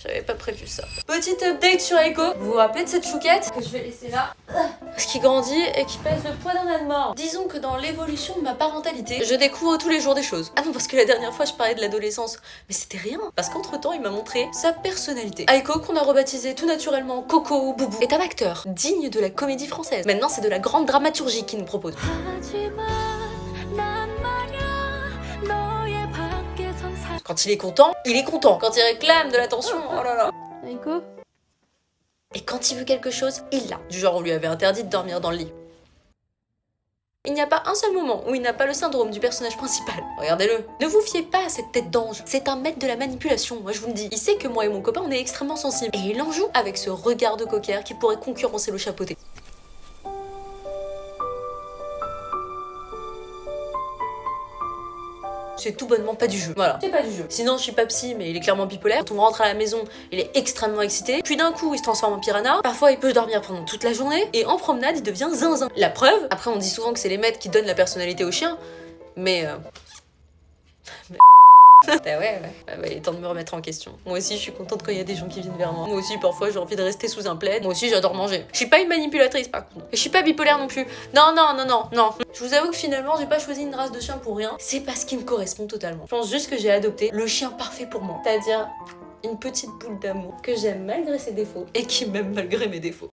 J'avais pas prévu ça. Petite update sur Aiko. Vous vous rappelez de cette chouquette que je vais laisser là, parce qu'il grandit et qui pèse le poids d'un âne mort. Disons que dans l'évolution de ma parentalité, je découvre tous les jours des choses. Ah non, parce que la dernière fois je parlais de l'adolescence, mais c'était rien. Parce qu'entre temps, il m'a montré sa personnalité. Aiko, qu'on a rebaptisé tout naturellement Coco Boubou, est un acteur digne de la comédie française. Maintenant, c'est de la grande dramaturgie qu'il nous propose. Quand il est content, il est content. Quand il réclame de l'attention, oh là là. Aiko. Et quand il veut quelque chose, il l'a. Du genre, on lui avait interdit de dormir dans le lit. Il n'y a pas un seul moment où il n'a pas le syndrome du personnage principal. Regardez-le. Ne vous fiez pas à cette tête d'ange. C'est un maître de la manipulation, moi je vous le dis. Il sait que moi et mon copain, on est extrêmement sensibles. Et il en joue avec ce regard de coquère qui pourrait concurrencer le chapeauté. C'est tout bonnement pas du jeu. Voilà, c'est pas du jeu. Sinon, je suis pas psy, mais il est clairement bipolaire. Quand on rentre à la maison, il est extrêmement excité. Puis d'un coup, il se transforme en piranha. Parfois, il peut dormir pendant toute la journée. Et en promenade, il devient zinzin. La preuve, après, on dit souvent que c'est les maîtres qui donnent la personnalité au chien. Mais ah ouais. Il est temps de me remettre en question. Moi aussi, je suis contente quand il y a des gens qui viennent vers moi. Moi aussi, parfois, j'ai envie de rester sous un plaid. Moi aussi, j'adore manger. Je suis pas une manipulatrice, par contre. Et je suis pas bipolaire non plus. Non. Je vous avoue que finalement, j'ai pas choisi une race de chien pour rien. C'est parce qu'il me correspond totalement. Je pense juste que j'ai adopté le chien parfait pour moi. C'est-à-dire une petite boule d'amour que j'aime malgré ses défauts et qui m'aime malgré mes défauts.